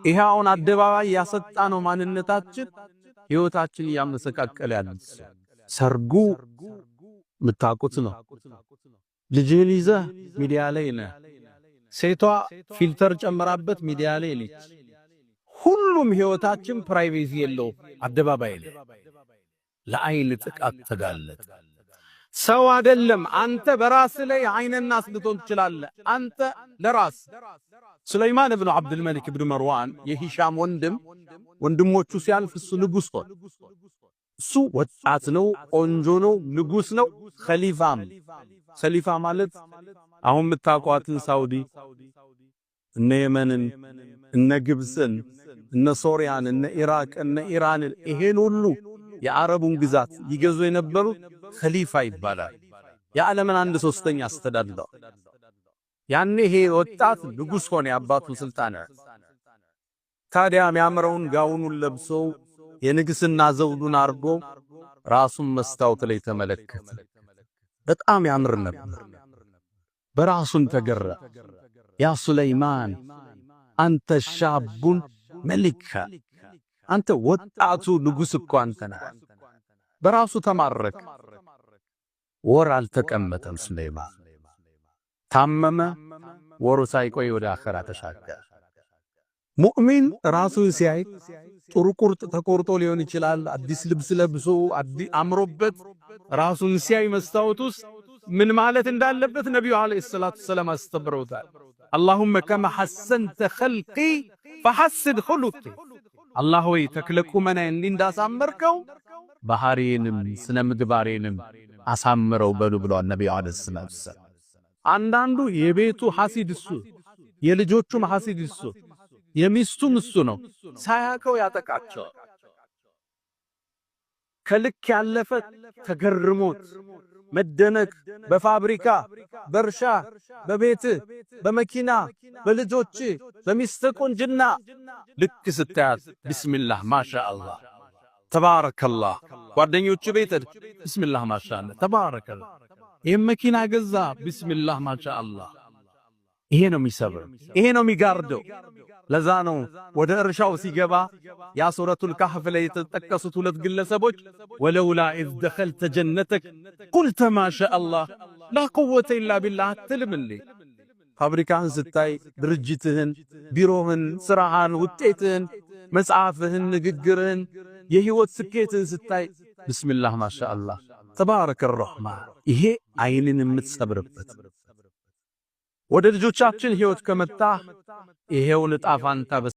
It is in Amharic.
ይሄውን አደባባይ ያሰጣነው ማንነታችን ህይወታችን ያመሰቃቀለ ያለው ሰርጉ ምታቁት ነው ልጅህን ይዘህ ሚዲያ ላይ ነህ ሴቷ ፊልተር ጨምራበት ሚዲያ ላይ ነች ሁሉም ህይወታችን ፕራይቬሲ የለው አደባባይ ላይ ለአይን ጥቃት ተጋለጠ ሰው አይደለም አንተ በራስ ላይ አይንና አስልቶን ትችላለህ አንተ ለራስ ሱለይማን ኢብኑ አብዱል መሊክ ኢብኑ መርዋን የሂሻም ወንድሞቹ ሲያልፍ እሱ ንጉስ ሆነ እሱ ወጣት ነው ቆንጆ ነው ንጉስ ነው ኸሊፋ ማለት አሁን ምታቋትን ሳውዲ እነ የመንን እነ ግብፅን እነ ሶሪያን እነ ኢራቅ እነ ኢራን ይሄን ሁሉ የአረቡን ግዛት ይገዙ የነበሩ ኸሊፋ ይባላል የዓለምን 1/3 አስተዳድረው ያኔ ይሄ ወጣት ንጉስ ሆነ ያባቱ ስልጣን ታዲያ የሚያምረውን ጋውኑን ለብሶ የንግስና ዘውዱን አርጎ ራሱን መስታወት ላይ ተመለከተ በጣም ያምር ነበር በራሱን ተገራ ያ ሱለይማን አንተ ሻቡን መሊካ አንተ ወጣቱ ንጉስ እኮ አንተ ነህ በራሱ ተማረከ ወር አልተቀመጠም ሱለይማን ታመመ ወሩ ሳይቆይ ወደ አኺራ ተሻገረ ሙእሚን ራሱን ሲያይ ጥሩ ቁርጥ ተቆርጦ ሊሆን ይችላል አዲስ ልብስ ለብሶ አምሮበት ራሱን ሲያይ መስታወቱስ ምን ማለት እንዳለበት ነብዩ አለይሂ ሰላቱ ሰላም አስተምረውታል اللهم كما حسنت خلقي فحسن خلقي الله ወይ ተክለቁመና እንዳሳመርከው ባህሪንም ስነ ምግባሬንም አሳምረው በሉ ብሏል ነብዩ አለይሂ ሰላቱ ሰላም አንዳንዱ የቤቱ ሐሲድ እሱ የልጆቹም ሐሲድ እሱ የሚስቱም እሱ ነው ሳያቀው ያጠቃቸው ከልክ ያለፈ ተገርሞት መደነቅ በፋብሪካ በርሻ በቤት በመኪና በልጆች በሚስተቆንጅና ልክ ስታያት ቢስሚላህ ማሻአላህ ተባረከላህ ጓደኞቹ ቤት ቢስሚላህ ማሻአላህ ተባረከላህ ይሄ መኪና ገዛ ቢስሚላህ ማሻአላህ ይሄ ነው የሚሰብር ይሄ ነው የሚጋርደው ለዛ ነው ወደ እርሻው ሲገባ ያ ሱረቱል ካህፍ ላይ የተጠቀሱት ሁለት ግለሰቦች ወለውላ ኢዝ ደኸልተ ጀነተክ ቁልተ ማሻአላህ ላ ቁወተ ኢላ ቢላህ ትልምሊ ፋብሪካን ስታይ ድርጅትህን ቢሮህን ስራህን ውጤትህን መጽሐፍህን ንግግርህን የህይወት ስኬትን ስታይ ቢስሚላህ ማሻአላህ ተባረከ الرحማን ይሄ አይንን የምትሰብርበት ወደ ልጆቻችን ህይወት ከመጣ ይሄው ልጣፋንታ